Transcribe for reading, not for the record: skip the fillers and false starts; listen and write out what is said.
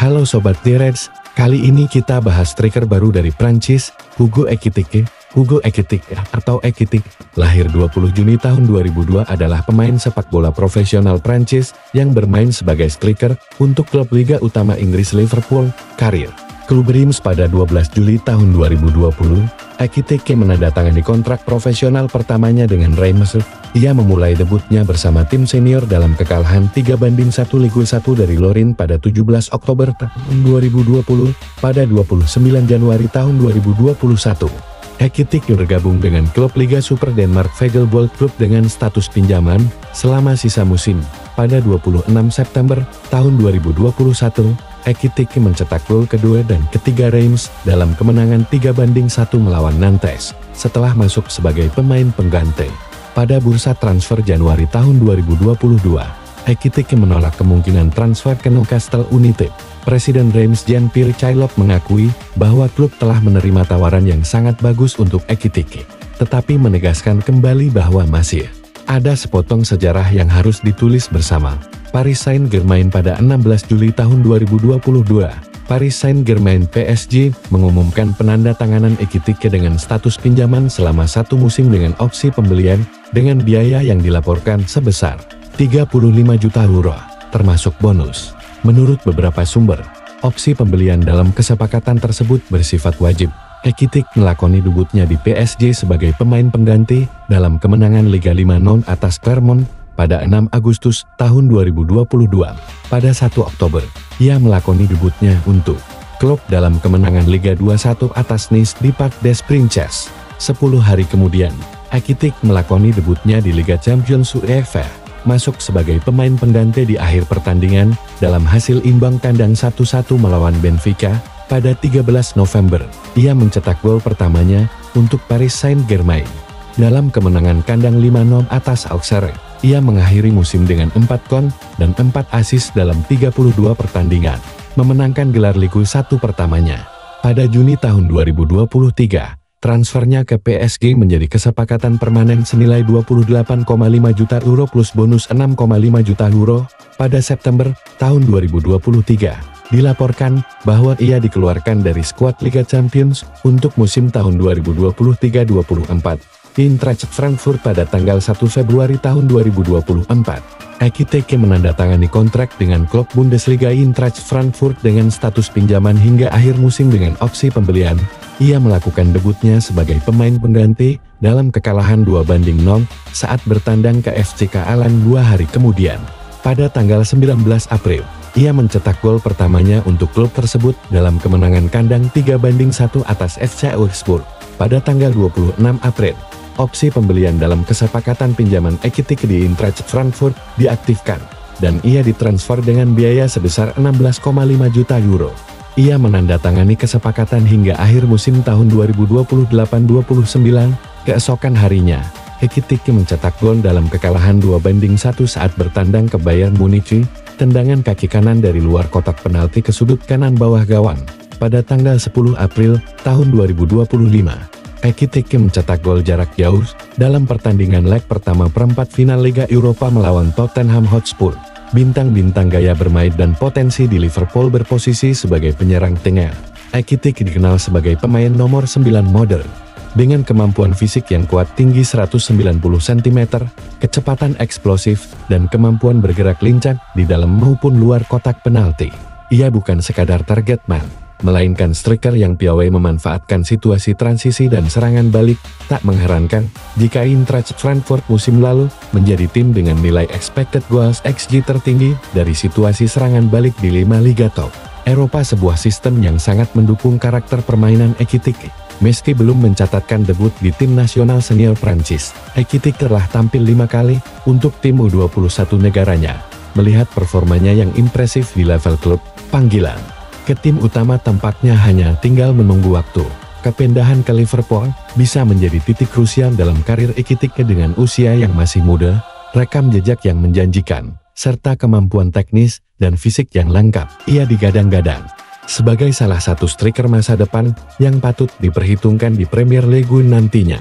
Halo Sobat Direds, kali ini kita bahas striker baru dari Prancis, Hugo Ekitike. Hugo Ekitike atau Ekitike, lahir 20 Juni tahun 2002 adalah pemain sepak bola profesional Prancis yang bermain sebagai striker untuk klub Liga Utama Inggris Liverpool. Karir klub Reims pada 12 Juli tahun 2020, Ekitike menandatangani kontrak profesional pertamanya dengan Reims. Ia memulai debutnya bersama tim senior dalam kekalahan 3-1 Ligue 1 dari Lorient pada 17 Oktober tahun 2020. Pada 29 Januari tahun 2021, Ekitike bergabung dengan klub Liga Super Denmark Vejle Boldklub dengan status pinjaman selama sisa musim. Pada 26 September tahun 2021, Ekitike mencetak gol kedua dan ketiga Reims dalam kemenangan 3-1 melawan Nantes setelah masuk sebagai pemain pengganti. Pada bursa transfer Januari tahun 2022, Ekitike menolak kemungkinan transfer ke Newcastle United. Presiden Reims Jean-Pierre Chailloux mengakui bahwa klub telah menerima tawaran yang sangat bagus untuk Ekitike, tetapi menegaskan kembali bahwa masih ada sepotong sejarah yang harus ditulis bersama Paris Saint-Germain. Pada 16 Juli tahun 2022, Paris Saint-Germain PSG mengumumkan penandatanganan Ekitike dengan status pinjaman selama 1 musim dengan opsi pembelian dengan biaya yang dilaporkan sebesar 35 juta euro, termasuk bonus. Menurut beberapa sumber, opsi pembelian dalam kesepakatan tersebut bersifat wajib. Ekitike melakoni debutnya di PSG sebagai pemain pengganti dalam kemenangan Liga 5-0 atas Clermont pada 6 Agustus tahun 2022. Pada 1 Oktober, ia melakoni debutnya untuk klub dalam kemenangan Liga 2-1 atas Nice di Parc des Princes. 10 hari kemudian, Ekitike melakoni debutnya di Liga Champions UEFA, masuk sebagai pemain pengganti di akhir pertandingan dalam hasil imbang kandang 1-1 melawan Benfica. Pada 13 November, ia mencetak gol pertamanya untuk Paris Saint-Germain dalam kemenangan kandang 5-0 atas Auxerre. Ia mengakhiri musim dengan 4 gol dan 4 assist dalam 32 pertandingan, memenangkan gelar Ligue 1 pertamanya. Pada Juni tahun 2023, transfernya ke PSG menjadi kesepakatan permanen senilai 28,5 juta euro plus bonus 6,5 juta euro. Pada September tahun 2023, dilaporkan bahwa ia dikeluarkan dari skuad Liga Champions untuk musim tahun 2023-24. Eintracht Frankfurt pada tanggal 1 Februari tahun 2024. Ekitike menandatangani kontrak dengan klub Bundesliga Eintracht Frankfurt dengan status pinjaman hingga akhir musim dengan opsi pembelian. Ia melakukan debutnya sebagai pemain pengganti dalam kekalahan 2-0 saat bertandang ke FCK Alan 2 hari kemudian. Pada tanggal 19 April, ia mencetak gol pertamanya untuk klub tersebut dalam kemenangan kandang 3-1 atas FC Augsburg. Pada tanggal 26 April, opsi pembelian dalam kesepakatan pinjaman Ekitike di Eintracht Frankfurt diaktifkan, dan ia ditransfer dengan biaya sebesar 16,5 juta euro. Ia menandatangani kesepakatan hingga akhir musim tahun 2028-29. Keesokan harinya, Ekitike mencetak gol dalam kekalahan 2-1 saat bertandang ke Bayern Munich. Tendangan kaki kanan dari luar kotak penalti ke sudut kanan bawah gawang. Pada tanggal 10 April tahun 2025, Ekitike mencetak gol jarak jauh dalam pertandingan leg pertama perempat final Liga Eropa melawan Tottenham Hotspur. Bintang-bintang gaya bermain dan potensi di Liverpool berposisi sebagai penyerang tengah. Ekitike dikenal sebagai pemain nomor 9 modern, dengan kemampuan fisik yang kuat tinggi 190 cm, kecepatan eksplosif, dan kemampuan bergerak lincah di dalam maupun luar kotak penalti. Ia bukan sekadar target man, melainkan striker yang piawai memanfaatkan situasi transisi dan serangan balik. Tak mengherankan jika Eintracht Frankfurt musim lalu menjadi tim dengan nilai expected goals XG tertinggi dari situasi serangan balik di 5 liga top Eropa, sebuah sistem yang sangat mendukung karakter permainan Ekitike. Meski belum mencatatkan debut di tim nasional senior Prancis, Ekitike telah tampil 5 kali untuk tim U21 negaranya. Melihat performanya yang impresif di level klub, panggilan ke tim utama tampaknya hanya tinggal menunggu waktu. Kepindahan ke Liverpool bisa menjadi titik krusial dalam karir Ekitike dengan usia yang masih muda, rekam jejak yang menjanjikan, serta kemampuan teknis dan fisik yang lengkap. Ia digadang-gadang sebagai salah satu striker masa depan yang patut diperhitungkan di Premier League nantinya.